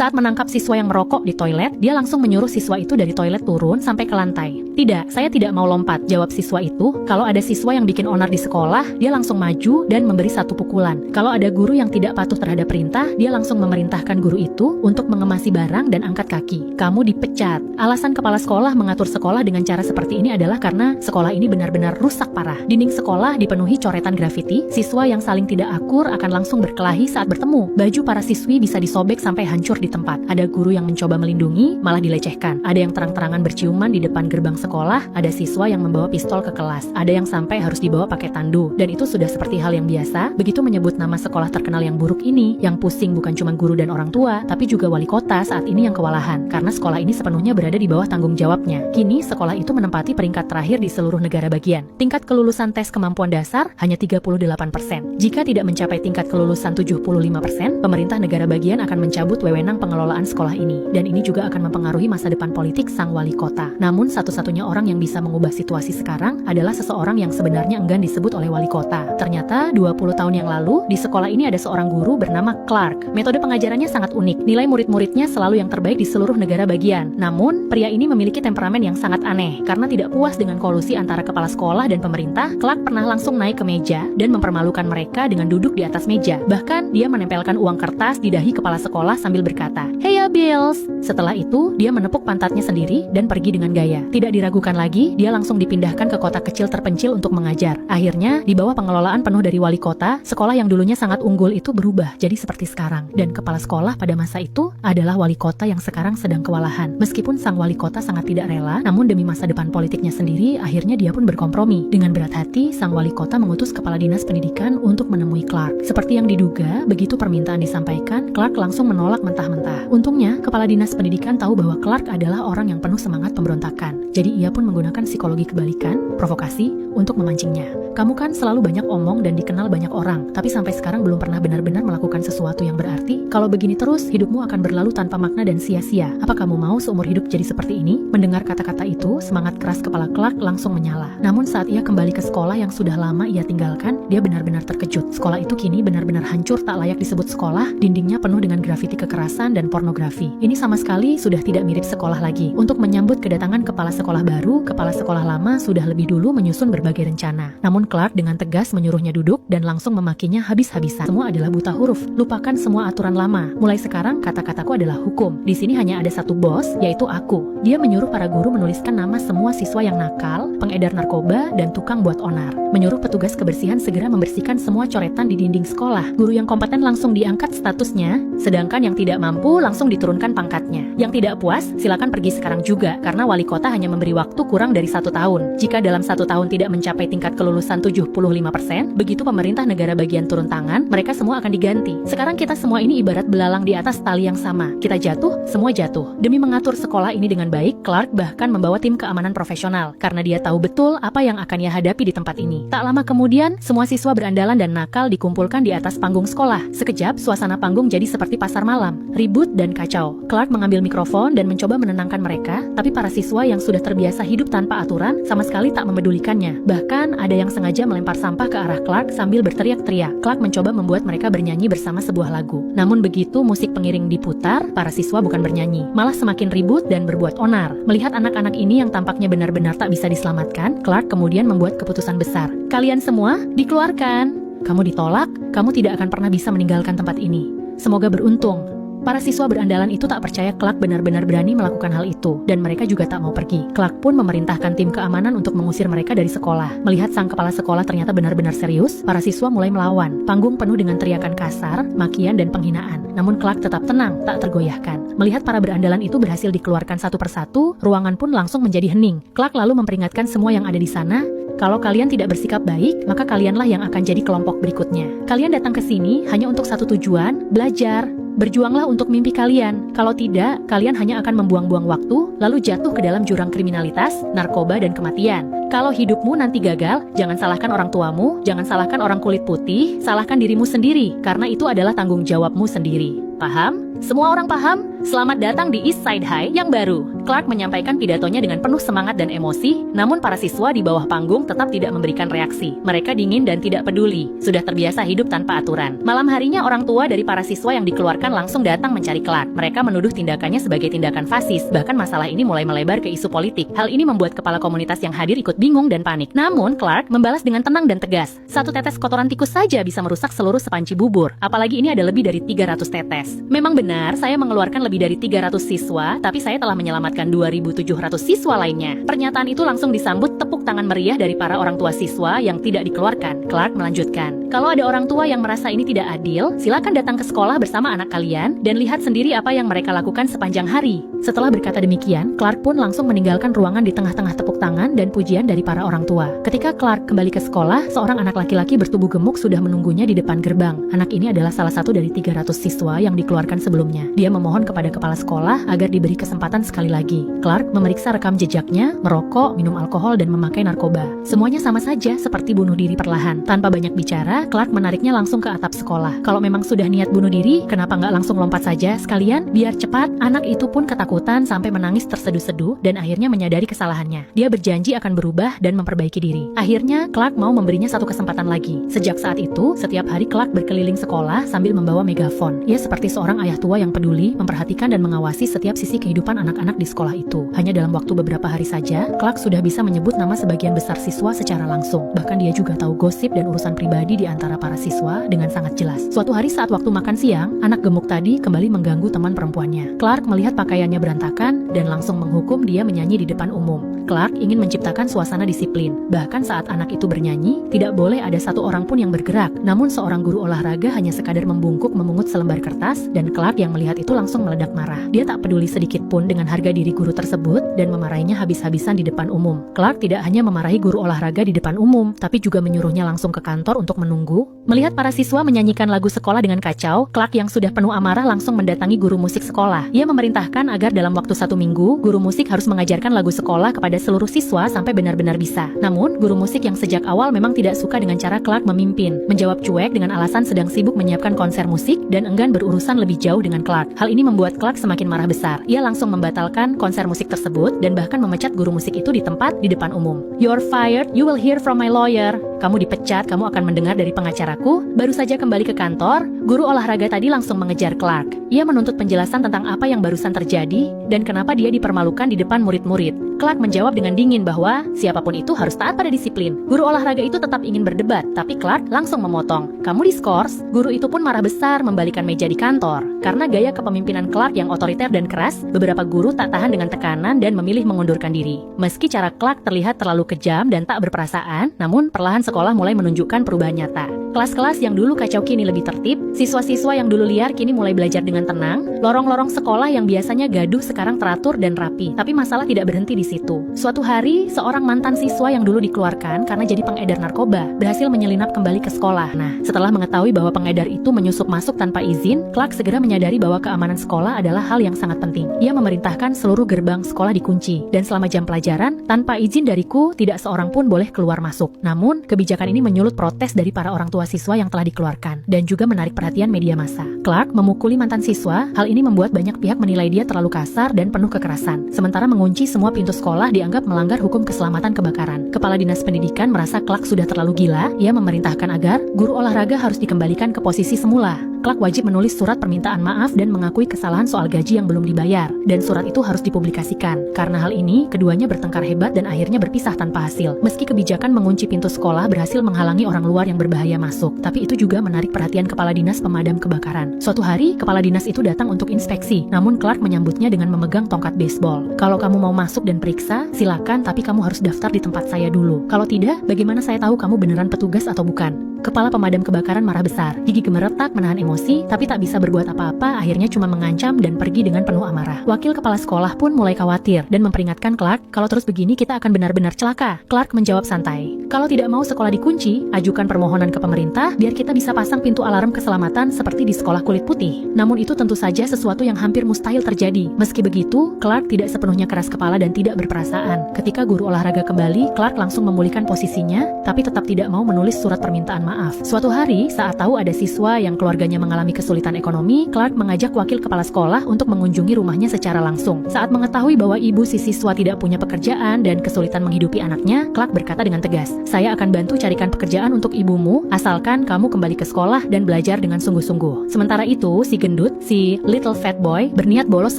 Saat menangkap siswa yang merokok di toilet, dia langsung menyuruh siswa itu dari toilet turun sampai ke lantai. Tidak, saya tidak mau lompat, jawab siswa itu. Kalau ada siswa yang bikin onar di sekolah, dia langsung maju dan memberi satu pukulan. Kalau ada guru yang tidak patuh terhadap perintah, dia langsung memerintahkan guru itu untuk mengemasi barang dan angkat kaki. Kamu dipecat. Alasan kepala sekolah mengatur sekolah dengan cara seperti ini adalah karena sekolah ini benar-benar rusak parah. Dinding sekolah dipenuhi coretan grafiti, siswa yang saling tidak akur akan langsung berkelahi saat bertemu. Baju para siswi bisa disobek sampai hancur di tempat. Ada guru yang mencoba melindungi, malah dilecehkan. Ada yang terang-terangan berciuman di depan gerbang sekolah, ada siswa yang membawa pistol ke kelas, ada yang sampai harus dibawa pakai tandu. Dan itu sudah seperti hal yang biasa. Begitu menyebut nama sekolah terkenal yang buruk ini, yang pusing bukan cuma guru dan orang tua, tapi juga wali kota saat ini yang kewalahan, karena sekolah ini sepenuhnya berada di bawah tanggung jawabnya. Kini, sekolah itu menempati peringkat terakhir di seluruh negara bagian. Tingkat kelulusan tes kemampuan dasar hanya 38%. Jika tidak mencapai tingkat kelulusan 75%, pemerintah negara bagian akan mencabut wewenang pengelolaan sekolah ini. Dan ini juga akan mempengaruhi masa depan politik sang wali kota. Namun, satu-satunya orang yang bisa mengubah situasi sekarang adalah seseorang yang sebenarnya enggan disebut oleh wali kota. Ternyata, 20 tahun yang lalu, di sekolah ini ada seorang guru bernama Clark. Metode pengajarannya sangat unik. Nilai murid-muridnya selalu yang terbaik di seluruh negara bagian. Namun, pria ini memiliki temperamen yang sangat aneh. Karena tidak puas dengan kolusi antara kepala sekolah dan pemerintah, Clark pernah langsung naik ke meja dan mempermalukan mereka dengan duduk di atas meja. Bahkan, dia menempelkan uang kertas di dahi kepala sekolah sambil berkata, "Hey ya Bills." Setelah itu, dia menepuk pantatnya sendiri dan pergi dengan gaya. Tidak diragukan lagi, dia langsung dipindahkan ke kota kecil terpencil untuk mengajar. Akhirnya, di bawah pengelolaan penuh dari wali kota, sekolah yang dulunya sangat unggul itu berubah jadi seperti sekarang. Dan kepala sekolah pada masa itu adalah wali kota yang sekarang sedang kewalahan. Meskipun sang wali kota sangat tidak rela, namun demi masa depan politiknya sendiri, akhirnya dia pun berkompromi. Dengan berat hati, sang wali kota mengutus kepala dinas pendidikan untuk menemui Clark. Seperti yang diduga, begitu permintaan disampaikan, Clark langsung menolak mentah-mentah. Untungnya, kepala dinas pendidikan tahu bahwa Clark adalah orang yang penuh semangat pemberontakan. Jadi ia pun menggunakan psikologi kebalikan, provokasi, untuk memancingnya. Kamu kan selalu banyak omong dan dikenal banyak orang, tapi sampai sekarang belum pernah benar-benar melakukan sesuatu yang berarti. Kalau begini terus, hidupmu akan berlalu tanpa makna dan sia-sia. Apa kamu mau seumur hidup jadi seperti ini? Mendengar kata-kata itu, semangat keras kepala Clark langsung menyala. Namun saat ia kembali ke sekolah yang sudah lama ia tinggalkan, dia benar-benar terkejut. Sekolah itu kini benar-benar hancur, tak layak disebut sekolah, dindingnya penuh dengan grafiti kekerasan dan pornografi. Ini sama sekali sudah tidak mirip sekolah lagi. Untuk menyambut kedatangan kepala sekolah baru, kepala sekolah lama sudah lebih dulu menyusun berbagai rencana. Namun Clark dengan tegas menyuruhnya duduk dan langsung memakinya habis-habisan. Semua adalah buta huruf. Lupakan semua aturan lama. Mulai sekarang kata-kataku adalah hukum. Di sini hanya ada satu bos, yaitu aku. Dia menyuruh para guru menuliskan nama semua siswa yang nakal, pengedar narkoba, dan tukang buat onar. Menyuruh petugas kebersihan segera membersihkan semua coretan di dinding sekolah. Guru yang kompeten langsung diangkat statusnya, sedangkan yang tidak mampu langsung diturunkan pangkatnya. Yang tidak puas, silakan pergi sekarang juga, karena wali kota hanya memberi waktu kurang dari 1 tahun. Jika dalam 1 tahun tidak mencapai tingkat kelulusan 75%, begitu pemerintah negara bagian turun tangan, mereka semua akan diganti. Sekarang kita semua ini ibarat belalang di atas tali yang sama. Kita jatuh, semua jatuh. Demi mengatur sekolah ini dengan baik, Clark bahkan membawa tim keamanan profesional, karena dia tahu betul apa yang akan ia hadapi di tempat ini. Tak lama kemudian, semua siswa berandalan dan nakal dikumpulkan di atas panggung sekolah. Sekejap, suasana panggung jadi seperti pasar malam, ribut dan kacau. Clark mengambil mikrofon dan mencoba menenangkan mereka, tapi para siswa yang sudah terbiasa hidup tanpa aturan sama sekali tak memedulikannya. Bahkan ada yang sengaja melempar sampah ke arah Clark sambil berteriak-teriak. Clark mencoba membuat mereka bernyanyi bersama sebuah lagu. Namun begitu musik pengiring diputar, para siswa bukan bernyanyi, malah semakin ribut dan berbuat onar. Melihat anak-anak ini yang tampaknya benar-benar tak bisa diselamatkan, Clark kemudian membuat keputusan besar. Kalian semua dikeluarkan. Kamu ditolak, kamu tidak akan pernah bisa meninggalkan tempat ini. Semoga beruntung. Para siswa berandalan itu tak percaya Clark benar-benar berani melakukan hal itu, dan mereka juga tak mau pergi. Clark pun memerintahkan tim keamanan untuk mengusir mereka dari sekolah. Melihat sang kepala sekolah ternyata benar-benar serius, para siswa mulai melawan. Panggung penuh dengan teriakan kasar, makian, dan penghinaan. Namun Clark tetap tenang, tak tergoyahkan. Melihat para berandalan itu berhasil dikeluarkan satu persatu, ruangan pun langsung menjadi hening. Clark lalu memperingatkan semua yang ada di sana, kalau kalian tidak bersikap baik, maka kalianlah yang akan jadi kelompok berikutnya. Kalian datang ke sini hanya untuk satu tujuan, belajar. Berjuanglah untuk mimpi kalian. Kalau tidak, kalian hanya akan membuang-buang waktu, lalu jatuh ke dalam jurang kriminalitas, narkoba, dan kematian. Kalau hidupmu nanti gagal, jangan salahkan orang tuamu, jangan salahkan orang kulit putih, salahkan dirimu sendiri, karena itu adalah tanggung jawabmu sendiri. Paham? Semua orang paham? Selamat datang di East Side High yang baru. Clark menyampaikan pidatonya dengan penuh semangat dan emosi, namun para siswa di bawah panggung tetap tidak memberikan reaksi. Mereka dingin dan tidak peduli, sudah terbiasa hidup tanpa aturan. Malam harinya orang tua dari para siswa yang dikeluarkan langsung datang mencari Clark. Mereka menuduh tindakannya sebagai tindakan fasis, bahkan masalah ini mulai melebar ke isu politik. Hal ini membuat kepala komunitas yang hadir ikut bingung dan panik. Namun, Clark membalas dengan tenang dan tegas. Satu tetes kotoran tikus saja bisa merusak seluruh sepanci bubur, apalagi ini ada lebih dari 300 tetes. Memang benar, saya mengeluarkan lebih dari 300 siswa, tapi saya telah menyelamatkan 2.700 siswa lainnya. Pernyataan itu langsung disambut tepuk tangan meriah dari para orang tua siswa yang tidak dikeluarkan. Clark melanjutkan, kalau ada orang tua yang merasa ini tidak adil, silakan datang ke sekolah bersama anak kalian dan lihat sendiri apa yang mereka lakukan sepanjang hari. Setelah berkata demikian, Clark pun langsung meninggalkan ruangan di tengah-tengah tepuk tangan dan pujian dari para orang tua. Ketika Clark kembali ke sekolah, seorang anak laki-laki bertubuh gemuk sudah menunggunya di depan gerbang. Anak ini adalah salah satu dari 300 siswa yang dikeluarkan sebelumnya. Dia memohon kepada kepala sekolah agar diberi kesempatan sekali lagi. Clark memeriksa rekam jejaknya, merokok, minum alkohol, dan memakai narkoba. Semuanya sama saja seperti bunuh diri perlahan. Tanpa banyak bicara, Clark menariknya langsung ke atap sekolah. Kalau memang sudah niat bunuh diri, kenapa nggak langsung lompat saja sekalian? Biar cepat. Anak itu pun ketakutan sampai menangis terseduh-seduh dan akhirnya menyadari kesalahannya. Dia berjanji akan berubah dan memperbaiki diri. Akhirnya, Clark mau memberinya satu kesempatan lagi. Sejak saat itu, setiap hari Clark berkeliling sekolah sambil membawa megafon. Ia seperti seorang ayah tua yang peduli, memperhatikan dan mengawasi setiap sisi kehidupan anak-anak di sekolah itu. Hanya dalam waktu beberapa hari saja, Clark sudah bisa menyebut nama sebagian besar siswa secara langsung. Bahkan dia juga tahu gosip dan urusan pribadi di antara para siswa dengan sangat jelas. Suatu hari saat waktu makan siang, anak gemuk tadi kembali mengganggu teman perempuannya. Clark melihat pakaiannya berantakan dan langsung menghukum dia menyanyi di depan umum. Clark ingin menciptakan suasana disiplin. Bahkan saat anak itu bernyanyi, tidak boleh ada satu orang pun yang bergerak. Namun seorang guru olahraga hanya sekadar membungkuk memungut selembar kertas, dan Clark yang melihat itu langsung meledak marah. Dia tak peduli sedikit pun dengan harga diri guru tersebut dan memarahinya habis-habisan di depan umum. Clark tidak hanya memarahi guru olahraga di depan umum, tapi juga menyuruhnya langsung ke kantor untuk menunggu. Melihat para siswa menyanyikan lagu sekolah dengan kacau, Clark yang sudah penuh amarah langsung mendatangi guru musik sekolah. Ia memerintahkan agar dalam waktu 1 minggu, guru musik harus mengajarkan lagu sekolah kepada seluruh siswa sampai benar-benar bisa. Namun, guru musik yang sejak awal memang tidak suka dengan cara Clark memimpin, menjawab cuek dengan alasan sedang sibuk menyiapkan konser musik dan enggan berurusan lebih jauh dengan Clark. Hal ini membuat Clark semakin marah besar. Ia langsung membatalkan konser musik tersebut dan bahkan memecat guru musik itu di tempat di depan umum. "You're fired, you will hear from my lawyer." Kamu dipecat, kamu akan mendengar dari pengacaraku. Baru saja kembali ke kantor, guru olahraga tadi langsung mengejar Clark. Ia menuntut penjelasan tentang apa yang barusan terjadi dan kenapa dia dipermalukan di depan murid-murid. Clark menjawab dengan dingin bahwa siapapun itu harus taat pada disiplin. Guru olahraga itu tetap ingin berdebat, tapi Clark langsung memotong. "Kamu diskors." Guru itu pun marah besar membalikan meja di kantor. Karena gaya kepemimpinan Clark yang otoriter dan keras, beberapa guru tak tahan dengan tekanan dan memilih mengundurkan diri. Meski cara Clark terlihat terlalu kejam dan tak berperasaan, namun perlahan sekolah mulai menunjukkan perubahan nyata. Kelas-kelas yang dulu kacau kini lebih tertib, siswa-siswa yang dulu liar kini mulai belajar dengan tenang, lorong-lorong sekolah yang biasanya gaduh sekarang teratur dan rapi. Tapi masalah tidak berhenti di situ. Suatu hari, seorang mantan siswa yang dulu dikeluarkan karena jadi pengedar narkoba, berhasil menyelinap kembali ke sekolah. Nah, setelah mengetahui bahwa pengedar itu menyusup masuk tanpa izin, Clark segera menyadari bahwa keamanan sekolah adalah hal yang sangat penting. Ia memerintahkan seluruh gerbang sekolah dikunci, dan selama jam pelajaran, tanpa izin dariku, tidak seorang pun boleh keluar masuk. Namun, kebijakan ini menyulut protes dari para orang tua siswa yang telah dikeluarkan, dan juga menarik perhatian media massa. Clark memukuli mantan siswa, hal ini membuat banyak pihak menilai dia terlalu kasar dan penuh kekerasan. Sementara mengunci semua pintu sekolah dianggap melanggar hukum keselamatan kebakaran. Kepala Dinas Pendidikan merasa Clark sudah terlalu gila. Ia memerintahkan agar guru olahraga harus dikembalikan ke posisi semula. Clark wajib menulis surat permintaan maaf dan mengakui kesalahan soal gaji yang belum dibayar, dan surat itu harus dipublikasikan. Karena hal ini, keduanya bertengkar hebat dan akhirnya berpisah tanpa hasil. Meski kebijakan mengunci pintu sekolah berhasil menghalangi orang luar yang berbahaya masuk, tapi itu juga menarik perhatian Kepala Dinas Pemadam Kebakaran. Suatu hari, Kepala Dinas itu datang untuk inspeksi, namun Clark menyambutnya dengan memegang tongkat baseball. "Kalau kamu mau masuk dan periksa, silakan, tapi kamu harus daftar di tempat saya dulu. Kalau tidak, bagaimana saya tahu kamu beneran petugas atau bukan?" Kepala pemadam kebakaran marah besar. Gigi gemeretak menahan emosi, tapi tak bisa berbuat apa-apa, akhirnya cuma mengancam dan pergi dengan penuh amarah. Wakil kepala sekolah pun mulai khawatir dan memperingatkan Clark, "Kalau terus begini kita akan benar-benar celaka." Clark menjawab santai, "Kalau tidak mau sekolah dikunci, ajukan permohonan ke pemerintah biar kita bisa pasang pintu alarm keselamatan seperti di sekolah kulit putih." Namun itu tentu saja sesuatu yang hampir mustahil terjadi. Meski begitu, Clark tidak sepenuhnya keras kepala dan tidak berperasaan. Ketika guru olahraga kembali, Clark langsung memulihkan posisinya, tapi tetap tidak mau menulis surat permintaan maaf. Suatu hari, saat tahu ada siswa yang keluarganya mengalami kesulitan ekonomi, Clark mengajak wakil kepala sekolah untuk mengunjungi rumahnya secara langsung. Saat mengetahui bahwa ibu si siswa tidak punya pekerjaan dan kesulitan menghidupi anaknya, Clark berkata dengan tegas, "Saya akan bantu carikan pekerjaan untuk ibumu, asalkan kamu kembali ke sekolah dan belajar dengan sungguh-sungguh." Sementara itu, si gendut, si little fat boy, berniat bolos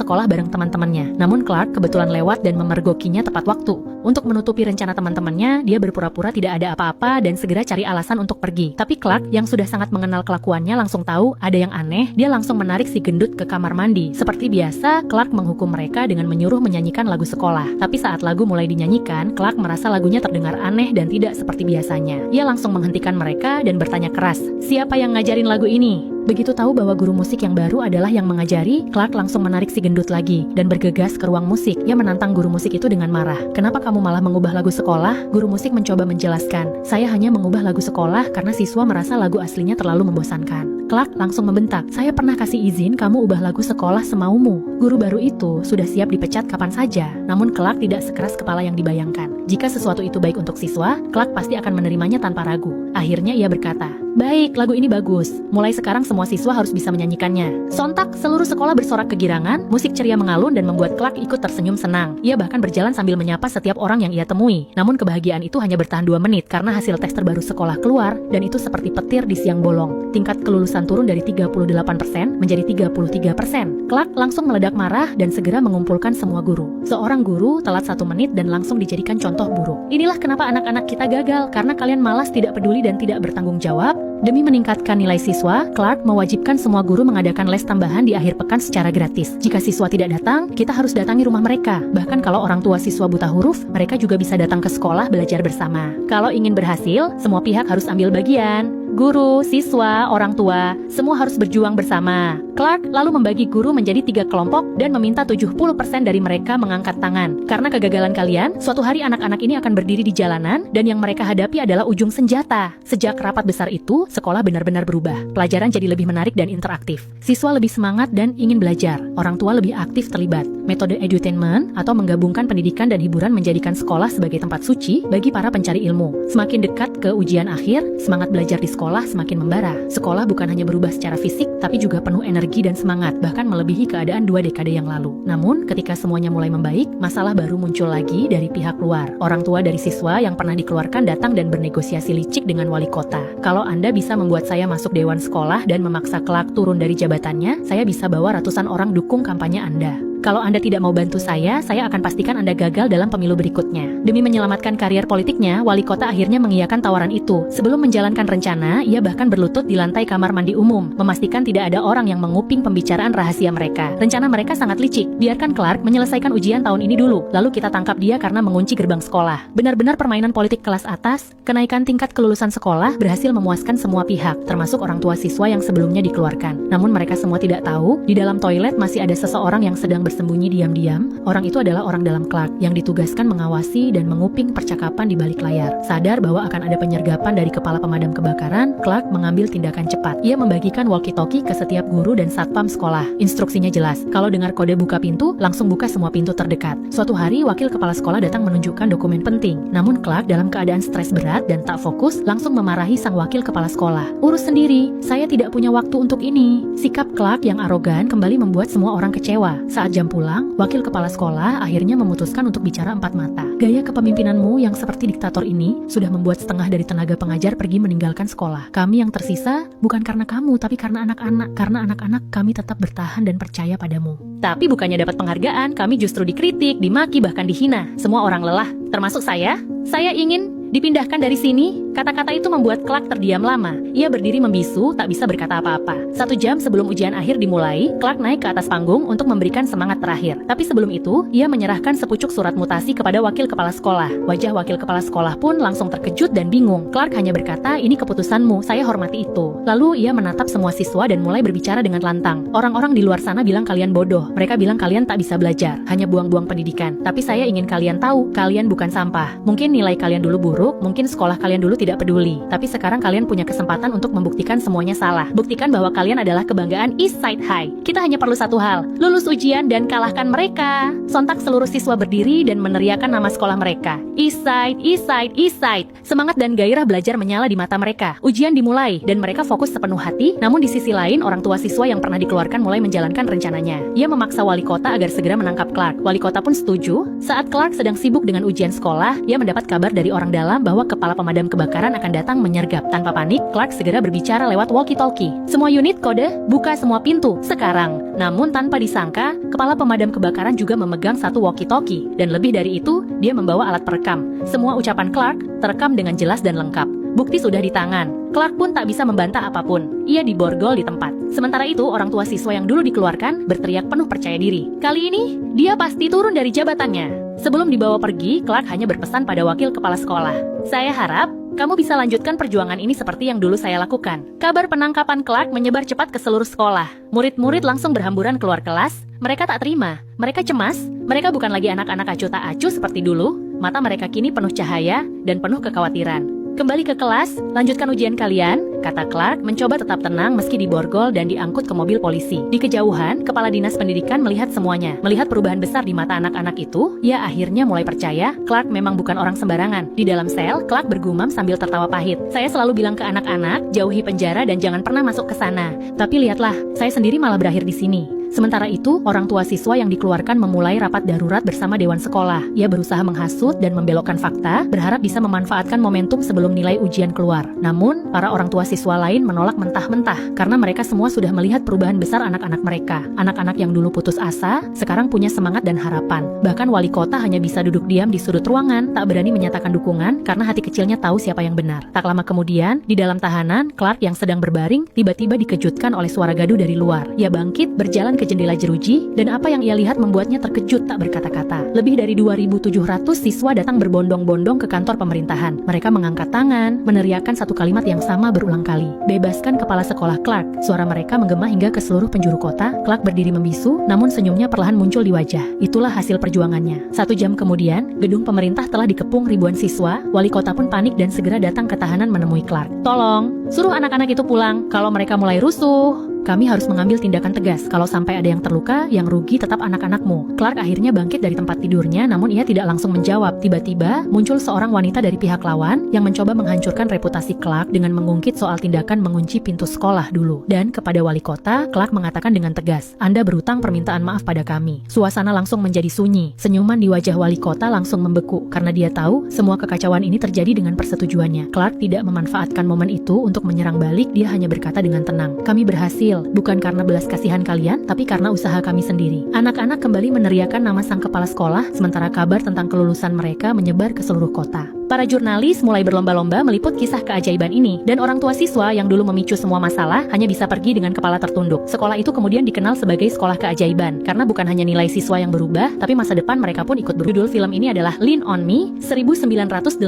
sekolah bareng teman-temannya. Namun Clark kebetulan lewat dan memergokinya tepat waktu. Untuk menutupi rencana teman-temannya, dia berpura-pura tidak ada apa-apa dan segera cari alasan untuk pergi. Tapi Clark, yang sudah sangat mengenal kelakuannya, langsung tahu ada yang aneh. Dia langsung menarik si gendut ke kamar mandi. Seperti biasa, Clark menghukum mereka dengan menyuruh menyanyikan lagu sekolah. Tapi saat lagu mulai dinyanyikan, Clark merasa lagunya terdengar aneh dan tidak seperti biasanya. Ia langsung menghentikan mereka dan bertanya keras, "Siapa yang ngajarin lagu ini?" Begitu tahu bahwa guru musik yang baru adalah yang mengajari, Clark langsung menarik si gendut lagi dan bergegas ke ruang musik. Ia menantang guru musik itu dengan marah. "Kenapa kamu malah mengubah lagu sekolah?" Guru musik mencoba menjelaskan, "Saya hanya mengubah lagu sekolah karena siswa merasa lagu aslinya terlalu membosankan." Clark langsung membentak, "Saya pernah kasih izin kamu ubah lagu sekolah semaumu." Guru baru itu sudah siap dipecat kapan saja, namun Clark tidak sekeras kepala yang dibayangkan. Jika sesuatu itu baik untuk siswa, Clark pasti akan menerimanya tanpa ragu. Akhirnya ia berkata, "Baik, lagu ini bagus. Mulai sekarang semua siswa harus bisa menyanyikannya." Sontak, seluruh sekolah bersorak kegirangan, musik ceria mengalun dan membuat Clark ikut tersenyum senang. Ia bahkan berjalan sambil menyapa setiap orang yang ia temui. Namun kebahagiaan itu hanya bertahan 2 menit karena hasil tes terbaru sekolah keluar, dan itu seperti petir di siang bolong. Tingkat kelulusan turun dari 38% menjadi 33%. Clark langsung meledak marah dan segera mengumpulkan semua guru. Seorang guru telat 1 menit dan langsung dijadikan contoh buruk. "Inilah kenapa anak-anak kita gagal, karena kalian malas, tidak peduli dan tidak bertanggung jawab." Demi meningkatkan nilai siswa, Clark mewajibkan semua guru mengadakan les tambahan di akhir pekan secara gratis. Jika siswa tidak datang, kita harus datangi rumah mereka. Bahkan kalau orang tua siswa buta huruf, mereka juga bisa datang ke sekolah belajar bersama. Kalau ingin berhasil, semua pihak harus ambil bagian. Guru, siswa, orang tua, semua harus berjuang bersama. Clark lalu membagi guru menjadi 3 kelompok dan meminta 70% dari mereka mengangkat tangan. Karena kegagalan kalian, suatu hari anak-anak ini akan berdiri di jalanan dan yang mereka hadapi adalah ujung senjata. Sejak rapat besar itu, sekolah benar-benar berubah. Pelajaran jadi lebih menarik dan interaktif. Siswa lebih semangat dan ingin belajar. Orang tua lebih aktif terlibat. Metode edutainment atau menggabungkan pendidikan dan hiburan menjadikan sekolah sebagai tempat suci bagi para pencari ilmu. Semakin dekat ke ujian akhir, semangat belajar di sekolah semakin membara. Sekolah bukan hanya berubah secara fisik, tapi juga penuh energi dan semangat, bahkan melebihi keadaan 2 dekade yang lalu. Namun, ketika semuanya mulai membaik, masalah baru muncul lagi dari pihak luar. Orang tua dari siswa yang pernah dikeluarkan datang dan bernegosiasi licik dengan wali kota. "Kalau Anda bisa membuat saya masuk dewan sekolah dan memaksa Clark turun dari jabatannya, saya bisa bawa ratusan orang dukung kampanye Anda. Kalau Anda tidak mau bantu saya akan pastikan Anda gagal dalam pemilu berikutnya." Demi menyelamatkan karier politiknya, wali kota akhirnya mengiyakan tawaran itu. Sebelum menjalankan rencana, ia bahkan berlutut di lantai kamar mandi umum, memastikan tidak ada orang yang menguping pembicaraan rahasia mereka. Rencana mereka sangat licik. Biarkan Clark menyelesaikan ujian tahun ini dulu, lalu kita tangkap dia karena mengunci gerbang sekolah. Benar-benar permainan politik kelas atas. Kenaikan tingkat kelulusan sekolah berhasil memuaskan semua pihak, termasuk orang tua siswa yang sebelumnya dikeluarkan. Namun mereka semua tidak tahu, di dalam toilet masih ada seseorang yang sedang bersembunyi diam-diam. Orang itu adalah orang dalam Clark yang ditugaskan mengawasi dan menguping percakapan di balik layar. Sadar bahwa akan ada penyergapan dari kepala pemadam kebakaran, Clark mengambil tindakan cepat. Ia membagikan walkie-talkie ke setiap guru dan satpam sekolah. Instruksinya jelas, kalau dengar kode buka pintu, langsung buka semua pintu terdekat. Suatu hari, wakil kepala sekolah datang menunjukkan dokumen penting. Namun Clark dalam keadaan stres berat dan tak fokus, langsung memarahi sang wakil kepala sekolah. "Urus sendiri, saya tidak punya waktu untuk ini." Sikap Clark yang arogan kembali membuat semua orang kecewa. Saat jam pulang, wakil kepala sekolah akhirnya memutuskan untuk bicara empat mata. "Gaya kepemimpinanmu yang seperti diktator ini sudah membuat setengah dari tenaga pengajar pergi meninggalkan sekolah. Kami yang tersisa bukan karena kamu, tapi karena anak-anak. Karena anak-anak kami tetap bertahan dan percaya padamu. Tapi bukannya dapat penghargaan, kami justru dikritik, dimaki, bahkan dihina. Semua orang lelah, termasuk saya. Saya ingin dipindahkan dari sini." Kata-kata itu membuat Clark terdiam lama. Ia berdiri membisu, tak bisa berkata apa-apa. 1 jam sebelum ujian akhir dimulai, Clark naik ke atas panggung untuk memberikan semangat terakhir. Tapi sebelum itu, ia menyerahkan sepucuk surat mutasi kepada wakil kepala sekolah. Wajah wakil kepala sekolah pun langsung terkejut dan bingung. Clark hanya berkata, "Ini keputusanmu, saya hormati itu." Lalu ia menatap semua siswa dan mulai berbicara dengan lantang. "Orang-orang di luar sana bilang kalian bodoh. Mereka bilang kalian tak bisa belajar, hanya buang-buang pendidikan. Tapi saya ingin kalian tahu, kalian bukan sampah. Mungkin nilai kalian dulu buruk, buruk, mungkin sekolah kalian dulu tidak peduli. Tapi sekarang kalian punya kesempatan untuk membuktikan semuanya salah. Buktikan bahwa kalian adalah kebanggaan East Side High. Kita hanya perlu satu hal, lulus ujian dan kalahkan mereka. Sontak seluruh siswa berdiri dan meneriakkan nama sekolah mereka. East Side, East Side, East Side. Semangat dan gairah belajar menyala di mata mereka. Ujian dimulai dan mereka fokus sepenuh hati. Namun di sisi lain, orang tua siswa yang pernah dikeluarkan mulai menjalankan rencananya. Ia memaksa wali kota agar segera menangkap Clark. Wali kota pun setuju. Saat Clark sedang sibuk dengan ujian sekolah, ia mendapat kabar dari orang dalam bahwa kepala pemadam kebakaran akan datang menyergap. Tanpa panik, Clark segera berbicara lewat walkie-talkie. Semua unit kode, buka semua pintu, sekarang. Namun tanpa disangka, kepala pemadam kebakaran juga memegang satu walkie-talkie. Dan lebih dari itu, dia membawa alat perekam. Semua ucapan Clark terekam dengan jelas dan lengkap. Bukti sudah di tangan. Clark pun tak bisa membantah apapun. Ia diborgol di tempat. Sementara itu, orang tua siswa yang dulu dikeluarkan berteriak penuh percaya diri. Kali ini, dia pasti turun dari jabatannya. Sebelum dibawa pergi, Clark hanya berpesan pada wakil kepala sekolah. Saya harap kamu bisa lanjutkan perjuangan ini seperti yang dulu saya lakukan. Kabar penangkapan Clark menyebar cepat ke seluruh sekolah. Murid-murid langsung berhamburan keluar kelas. Mereka tak terima. Mereka cemas. Mereka bukan lagi anak-anak acuh tak acuh seperti dulu. Mata mereka kini penuh cahaya dan penuh kekhawatiran. Kembali ke kelas, lanjutkan ujian kalian, kata Clark, mencoba tetap tenang meski diborgol dan diangkut ke mobil polisi. Di kejauhan, kepala dinas pendidikan melihat semuanya. Melihat perubahan besar di mata anak-anak itu, ia akhirnya mulai percaya Clark memang bukan orang sembarangan. Di dalam sel, Clark bergumam sambil tertawa pahit. Saya selalu bilang ke anak-anak, jauhi penjara dan jangan pernah masuk ke sana. Tapi lihatlah, saya sendiri malah berakhir di sini. Sementara itu, orang tua siswa yang dikeluarkan memulai rapat darurat bersama dewan sekolah. Ia berusaha menghasut dan membelokkan fakta, berharap bisa memanfaatkan momentum sebelum nilai ujian keluar. Namun, para orang tua siswa lain menolak mentah-mentah, karena mereka semua sudah melihat perubahan besar anak-anak mereka. Anak-anak yang dulu putus asa, sekarang punya semangat dan harapan. Bahkan wali kota hanya bisa duduk diam di sudut ruangan, tak berani menyatakan dukungan, karena hati kecilnya tahu siapa yang benar. Tak lama kemudian, di dalam tahanan, Clark yang sedang berbaring, tiba-tiba dikejutkan oleh suara gaduh dari luar. Ia bangkit, berjalan ke jendela jeruji, dan apa yang ia lihat membuatnya terkejut tak berkata-kata. Lebih dari 2.700 siswa datang berbondong-bondong ke kantor pemerintahan. Mereka mengangkat tangan, meneriakkan satu kalimat yang sama berulang kali. Bebaskan kepala sekolah Clark. Suara mereka menggema hingga ke seluruh penjuru kota. Clark berdiri membisu, namun senyumnya perlahan muncul di wajah. Itulah hasil perjuangannya. 1 jam kemudian, gedung pemerintah telah dikepung ribuan siswa. Wali kota pun panik dan segera datang ke tahanan menemui Clark. Tolong, suruh anak-anak itu pulang. Kalau mereka mulai rusuh, kami harus mengambil tindakan tegas. Kalau sampai ada yang terluka, yang rugi tetap anak-anakmu. Clark akhirnya bangkit dari tempat tidurnya, namun ia tidak langsung menjawab. Tiba-tiba, muncul seorang wanita dari pihak lawan yang mencoba menghancurkan reputasi Clark dengan mengungkit soal tindakan mengunci pintu sekolah dulu. Dan kepada wali kota, Clark mengatakan dengan tegas, Anda berutang permintaan maaf pada kami. Suasana langsung menjadi sunyi. Senyuman di wajah wali kota langsung membeku, karena dia tahu semua kekacauan ini terjadi dengan persetujuannya. Clark tidak memanfaatkan momen itu untuk menyerang balik, dia hanya berkata dengan tenang, kami berhasil. Bukan karena belas kasihan kalian, tapi karena usaha kami sendiri. Anak-anak kembali meneriakkan nama sang kepala sekolah, sementara kabar tentang kelulusan mereka menyebar ke seluruh kota. Para jurnalis mulai berlomba-lomba meliput kisah keajaiban ini, dan orang tua siswa yang dulu memicu semua masalah hanya bisa pergi dengan kepala tertunduk. Sekolah itu kemudian dikenal sebagai sekolah keajaiban, karena bukan hanya nilai siswa yang berubah, tapi masa depan mereka pun ikut berubah. Judul film ini adalah Lean on Me, 1989.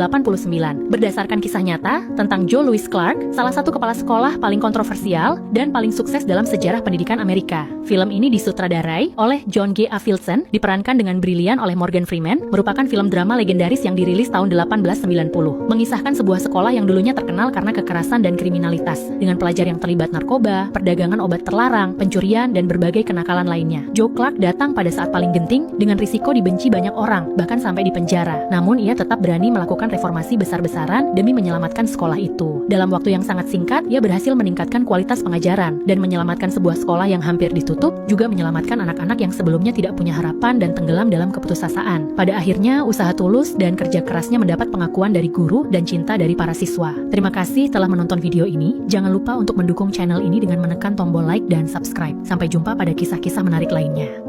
Berdasarkan kisah nyata tentang Joe Louis Clark, salah satu kepala sekolah paling kontroversial dan paling sukses dalam sejarah pendidikan Amerika. Film ini disutradarai oleh John G. Avildsen, diperankan dengan brilian oleh Morgan Freeman, merupakan film drama legendaris yang dirilis tahun 1890. Mengisahkan sebuah sekolah yang dulunya terkenal karena kekerasan dan kriminalitas, dengan pelajar yang terlibat narkoba, perdagangan obat terlarang, pencurian, dan berbagai kenakalan lainnya. Joe Clark datang pada saat paling genting, dengan risiko dibenci banyak orang, bahkan sampai dipenjara. Namun ia tetap berani melakukan reformasi besar-besaran demi menyelamatkan sekolah itu. Dalam waktu yang sangat singkat, ia berhasil meningkatkan kualitas pengajaran, dan menyelamatkan sebuah sekolah yang hampir ditutup, juga menyelamatkan anak-anak yang sebelumnya tidak punya harapan dan tenggelam dalam keputusasaan. Pada akhirnya, usaha tulus dan kerja kerasnya mendapat pengakuan dari guru dan cinta dari para siswa. Terima kasih telah menonton video ini. Jangan lupa untuk mendukung channel ini dengan menekan tombol like dan subscribe. Sampai jumpa pada kisah-kisah menarik lainnya.